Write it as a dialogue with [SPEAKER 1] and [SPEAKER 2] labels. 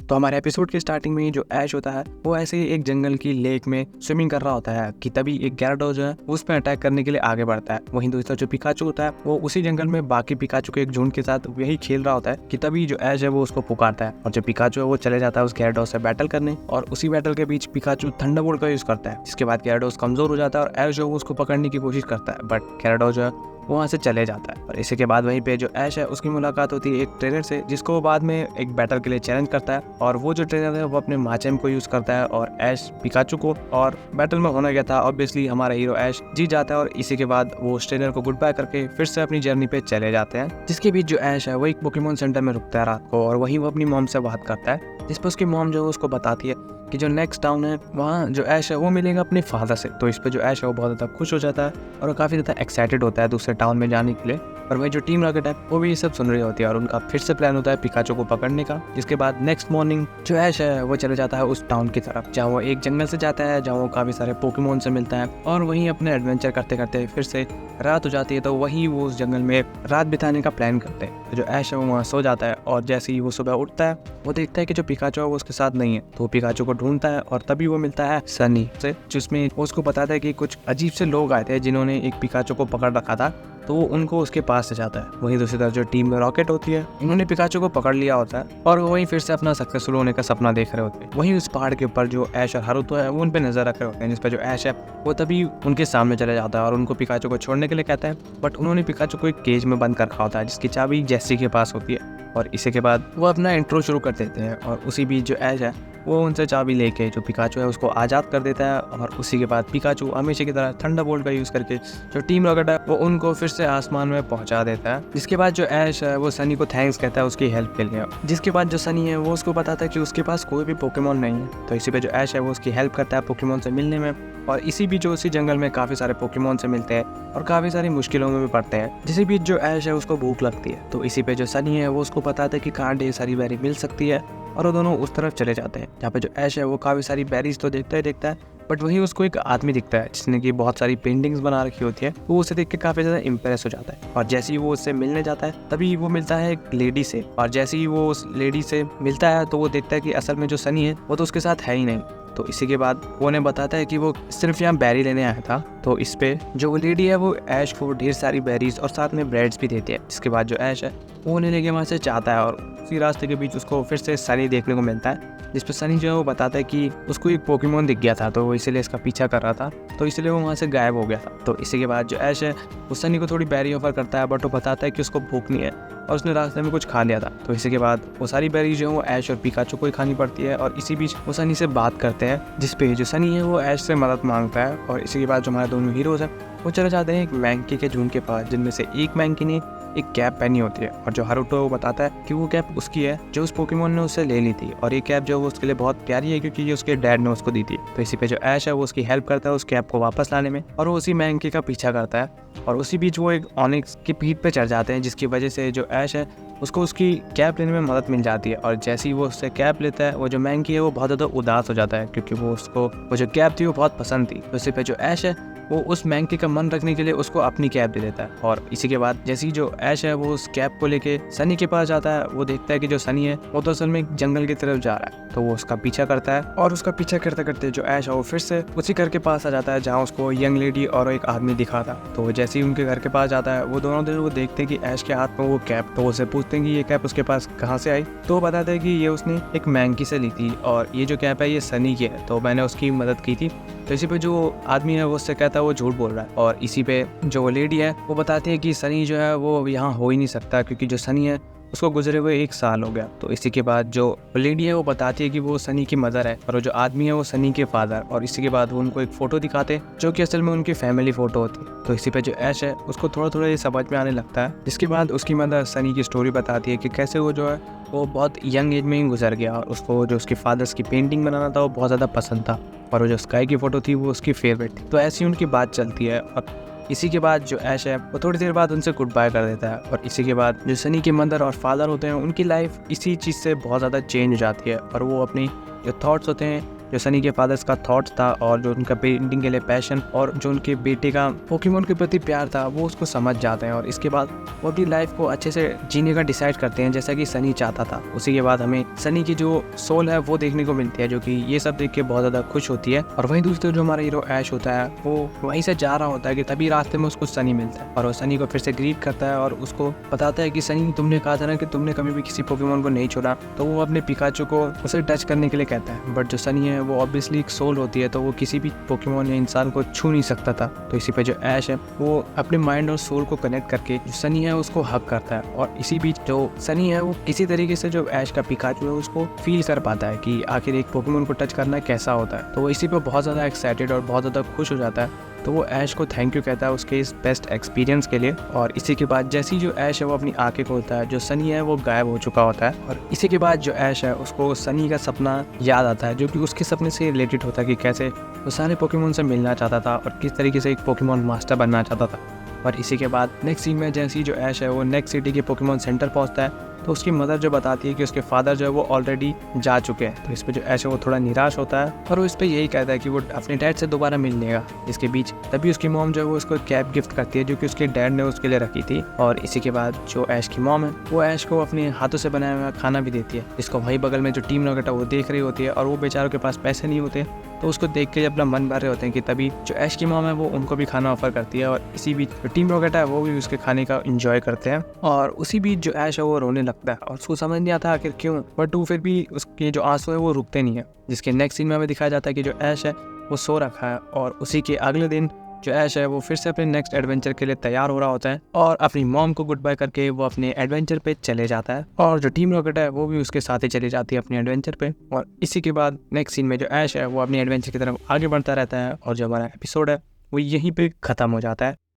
[SPEAKER 1] तो हमारे एपिसोड के स्टार्टिंग में ही जो ऐश होता है वो ऐसे ही एक जंगल की लेक में स्विमिंग कर रहा होता है कि तभी एक gyarados जो है उस पर अटैक करने के लिए आगे बढ़ता है। वहीं दूसरा जो पिकाचू होता है वो उसी जंगल में बाकी पिकाचू के एक झुंड के साथ वही खेल रहा होता है कि तभी जो ऐश है वो उसको पुकारता है और जो पिकाचू है वो चले जाता है उस gyarados से बैटल करने। और उसी बैटल के बीच पिकाचू थंडरबोल्ट का यूज करता है, जिसके बाद gyarados कमजोर हो जाता है और ऐश जो है उसको पकड़ने की कोशिश करता है, बट gyarados जो है वो वहाँ से चले जाता है। और इसी के बाद वहीं पे जो ऐश है उसकी मुलाकात होती है एक ट्रेनर से, जिसको वो बाद में एक बैटल के लिए चैलेंज करता है। और वो जो ट्रेनर है वो अपने माचेम को यूज करता है और ऐश पिकाचू को, और बैटल में होना गया था ऑब्वियसली हमारा हीरो ऐश जीत जाता है। और इसी के बाद वो उस ट्रेनर को गुड बाय करके फिर से अपनी जर्नी पे चले जाते हैं, जिसके बीच जो ऐश है वो एक पोकेमॉन सेंटर में रुकता है रात को और वहीं वो अपनी मॉम से बात करता है, जिस पर उसकी मॉम जो है उसको बताती है कि जो नेक्स्ट टाउन है वहाँ जो ऐश है वो मिलेगा अपने फादर से। तो इस पे जो ऐश है वो बहुत ज़्यादा खुश हो जाता है और काफ़ी ज़्यादा एक्साइटेड होता है दूसरे टाउन में जाने के लिए। और वही जो टीम रॉकेट है वो भी ये सब सुन रही होती है और उनका फिर से प्लान होता है पिकाचू को पकड़ने का। जिसके बाद नेक्स्ट मॉर्निंग जो ऐश है वो चले जाता है उस टाउन की तरफ, जहाँ वो एक जंगल से जाता है जहाँ वो काफ़ी सारे पोकेमॉन से मिलता है और वहीं अपने एडवेंचर करते करते फिर से रात हो जाती है। तो वहीं वो उस जंगल में रात बिताने का प्लान करते हैं। तो जो ऐश है वो वहाँ सो जाता है और जैसे ही वो सुबह उठता है वो देखता है कि जो पिकाचू है वो उसके साथ नहीं है। तो वो पिकाचू को ढूंढता है और तभी वो मिलता है सनी से, जिसमें वो उसको बताता है कि कुछ अजीब से लोग आए थे जिन्होंने एक पिकाचू को पकड़ रखा था, तो वो उनको उसके पास से जाता है। वहीं दूसरी तरफ जो टीम में रॉकेट होती है उन्होंने पिकाचू को पकड़ लिया होता है और वहीं फिर से अपना सक्सेसफुल होने का सपना देख रहे होते हैं। वहीं उस पहाड़ के ऊपर जो ऐश और हारुतो है वो उन पे नजर रख रहे होते हैं, जिस पर जो ऐश है वो तभी उनके सामने चले जाता है और उनको पिकाचू को छोड़ने के लिए कहता है, बट उन्होंने पिकाचू को एक केज में बंद कर रखा होता है जिसकी चाबी जेसी के पास होती है। और इसी के बाद वो अपना इंट्रो शुरू कर देते हैं और उसी बीच जो ऐश है वो उनसे चाबी लेके जो पिकाचू है उसको आज़ाद कर देता है। और उसी के बाद पिकाचू हमेशा की तरह थंडरबोल्ट का यूज़ करके जो टीम रॉकेट है वो उनको फिर से आसमान में पहुंचा देता है। जिसके बाद जो ऐश है वो सनी को थैंक्स कहता है उसकी हेल्प के लिए। जिसके बाद जो सनी है वो उसको बताता है कि उसके पास कोई भी पोकेमॉन नहीं है। तो इसी पे जो ऐश है वो उसकी हेल्प करता है पोकेमॉन से मिलने में। और इसी बीच जो उसी जंगल में काफ़ी सारे पोकेमॉन से मिलते हैं और काफ़ी सारी मुश्किलों में भी पड़ते हैं। जिसी बीच जो ऐश है उसको भूख लगती है। तो इसी पे जो सनी है वो उसको बताता है कि कहाँ ढेर सारी बेरी मिल सकती है और वो दोनों उस तरफ चले जाते हैं, जहाँ पे जो ऐश है वो काफ़ी सारी बेरीज तो देखता है बट वहीं उसको एक आदमी दिखता है जिसने की बहुत सारी पेंटिंग्स बना रखी होती है। वो उसे देख के काफ़ी ज़्यादा इम्प्रेस हो जाता है और जैसे ही वो उससे मिलने जाता है तभी वो मिलता है एक लेडी से। और जैसे ही वो उस लेडी से मिलता है तो वो देखता है कि असल में जो सनी है वो तो उसके साथ है ही नहीं। तो इसी के बाद वो उन्हें बताता है कि वो सिर्फ यहाँ बेरी लेने आया था। तो इस पे जो वो लेडी है वो ऐश को ढेर सारी बेरीज और साथ में ब्रेड्स भी देती है। जिसके बाद जो ऐश है वो उन्हें लेके वहाँ से चाहता है और उसी रास्ते के बीच उसको फिर से सनी देखने को मिलता है, जिस पर सनी जो है वो बताता है कि उसको एक पोकेमॉन दिख गया था तो वो इसीलिए इसका पीछा कर रहा था, तो इसलिए वो वहाँ से गायब हो गया था। तो इसी के बाद जो ऐश है वो सनी को थोड़ी बेरी ऑफर करता है बट वो बताता है कि उसको भूख नहीं है और उसने रास्ते में कुछ खा लिया था। तो इसी के बाद वो सारी बेरी जो है वो ऐश और पिकाचू को ही खानी पड़ती है। और इसी बीच वो सनी से बात करते हैं, जिस पे जो सनी है वो ऐश से मदद मांगता है। और इसी के बाद जो हमारे दोनों हीरोज हैं वो चले जाते हैं एक मैंकी के झुंड के पास, जिनमें से एक मैंकी ने एक कैप पहनी होती है। और जो हारुतो वो बताता है कि वो कैप उसकी है जो उस पोकेमॉन ने उससे ले ली थी और ये कैप जो है वो उसके लिए बहुत प्यारी है क्योंकि ये उसके डैड ने उसको दी थी। तो इसी पे जो ऐश है वो उसकी हेल्प करता है उस कैप को वापस लाने में और वो उसी मैंकी का पीछा करता है। और उसी बीच वो एक ऑनिक्स की पीठ पे चढ़ जाते हैं, जिसकी वजह से जो ऐश है उसको उसकी कैप लेने में मदद मिल जाती है। और जैसे ही वो उससे कैप लेता है वो जो मैंकी है वो बहुत ज़्यादा उदास हो जाता है क्योंकि वो उसको वो जो कैप थी वो बहुत पसंद थी। तो इसी पे जो ऐश है वो उस मैंकी का मन रखने के लिए उसको अपनी कैप दे देता है। और इसी के बाद जैसे ही जो ऐश है वो उस कैप को लेके सनी के पास जाता है, वो देखता है कि जो सनी है वो तो असल में एक जंगल की तरफ जा रहा है। तो वो उसका पीछा करता है और उसका पीछा करते करते जो ऐश है वो फिर से उसी घर के पास आ जाता है जहाँ उसको यंग लेडी और एक आदमी दिखा था। तो जैसे ही उनके घर के पास जाता है वो दोनों वो देखते हैं कि ऐश के हाथ में वो कैप। तो उसे पूछते हैं कि ये कैप उसके पास कहाँ से आई। तो वो बताता है कि ये उसने एक मैंकी से ली थी और ये जो कैप है ये सनी की है, तो मैंने उसकी मदद की थी। तो इसी पे जो आदमी है वो उससे कहता है वो झूठ बोल रहा है। और इसी पे जो लेडी है वो बताती है कि सनी जो है वो यहाँ हो ही नहीं सकता क्योंकि जो सनी है उसको गुजरे हुए 1 साल हो गया। तो इसी के बाद जो लेडी है वो बताती है कि वो सनी की मदर है और जो आदमी है वो सनी के फादर। और इसी के बाद वो उनको एक फ़ोटो दिखाते जो कि असल में उनकी फैमिली फ़ोटो होती। तो इसी पे जो ऐश है उसको थोड़ा थोड़ा ये समझ में आने लगता है। जिसके बाद उसकी मदर सनी की स्टोरी बताती है कि कैसे वो जो है वो बहुत यंग एज में ही गुजर गया और उसको जो उसके फादर्स की पेंटिंग बनाना था वो बहुत ज़्यादा पसंद था और वो जो स्काई की फ़ोटो थी वो उसकी फेवरेट थी। तो ऐसी उनकी बात चलती है और इसी के बाद जो ऐश है वो थोड़ी देर बाद उनसे गुड बाय कर देता है। और इसी के बाद जो सनी के मदर और फादर होते हैं उनकी लाइफ इसी चीज़ से बहुत ज़्यादा चेंज हो जाती है और वो अपनी जो थॉट्स होते हैं जो सनी के फादर्स का थॉट था और जो उनका पेंटिंग के लिए पैशन और जो उनके बेटे का पोकेमोन के प्रति प्यार था वो उसको समझ जाते हैं और इसके बाद वो अपनी लाइफ को अच्छे से जीने का डिसाइड करते हैं जैसा कि सनी चाहता था। उसी के बाद हमें सनी की जो सोल है वो देखने को मिलती है जो कि ये सब देख के बहुत ज़्यादा खुश होती है। और वहीं दूसरी जो हमारा हीरो ऐश होता है वो वहीं से जा रहा होता है कि तभी रास्ते में उसको सनी मिलता है और वो सनी को फिर से ग्रीट करता है और उसको बताता है कि सनी तुमने कहा था ना कि तुमने कभी भी किसी पोकेमोन को नहीं छोड़ा। तो वो अपने पिकाचू को उसे टच करने के लिए कहता है, बट जो सनी है वो ऑब्वियसली एक सोल होती है तो वो किसी भी पोकेमोन या इंसान को छू नहीं सकता था। तो इसी पे जो ऐश है वो अपने माइंड और सोल को कनेक्ट करके जो सनी है उसको हक करता है और इसी बीच जो सनी है वो किसी तरीके से जो ऐश का पिकाचू है उसको फील कर पाता है कि आखिर एक पोकेमोन को टच करना कैसा होता है। तो वो इसी पे बहुत ज़्यादा एक्साइटेड और बहुत ज़्यादा खुश हो जाता है। तो वो ऐश को थैंक यू कहता है उसके इस बेस्ट एक्सपीरियंस के लिए। और इसी के बाद जैसी जो ऐश है वो अपनी आंखें खोलता है जो सनी है वो गायब हो चुका होता है। और इसी के बाद जो ऐश है उसको सनी का सपना याद आता है जो कि उसके सपने से रिलेटेड होता है कि कैसे वो सारे पोकेमोन से मिलना चाहता था और किस तरीके से एक पोकेमोन मास्टर बनना चाहता था। और इसी के बाद नेक्स्ट सीन में जैसी जो ऐश है वो नेक्स्ट सिटी के पोकेमोन सेंटर पहुंचता है तो उसकी मदर जो बताती है कि उसके फादर जो है वो ऑलरेडी जा चुके हैं। तो इस पे जो ऐश है वो थोड़ा निराश होता है और वो इस पे यही कहता है कि वो अपने डैड से दोबारा मिल लेगा। इसके बीच तभी उसकी मॉम जो है वो उसको एक कैप गिफ्ट करती है जो कि उसके डैड ने उसके लिए रखी थी। और इसी के बाद जो ऐश की मॉम है वो ऐश को अपने हाथों से बनाया हुआ खाना भी देती है। इसको वही बगल में जो टीम रॉकेट है वो देख रही होती है और वो बेचारों के पास पैसे नहीं होते तो उसको देख के अपना मन भर रहे होते हैं कि तभी जो ऐश की मॉम है वो उनको भी खाना ऑफर करती है। और इसी बीच जो टीम रॉकेट है वो भी उसके खाने का एंजॉय करते हैं। और उसी बीच जो ऐश है वो रोने लगता है और उसको समझ नहीं आता आखिर क्यों, बट वो फिर भी उसके जो आंसू है वो रुकते नहीं है। जिसके नेक्स्ट सीन में हमें दिखाया जाता है कि जो ऐश है वो सो रखा है और उसी के अगले दिन जो ऐश है वो फिर से अपने नेक्स्ट एडवेंचर के लिए तैयार हो रहा होता है और अपनी मॉम को गुड बाय करके वो अपने एडवेंचर पे चले जाता है। और जो टीम रॉकेट है वो भी उसके साथ ही चली जाती है अपने एडवेंचर पे। और इसी के बाद नेक्स्ट सीन में जो ऐश है वो अपनी एडवेंचर की तरफ आगे बढ़ता रहता है और जो हमारा एपिसोड है वो यहीं पे खत्म हो जाता है।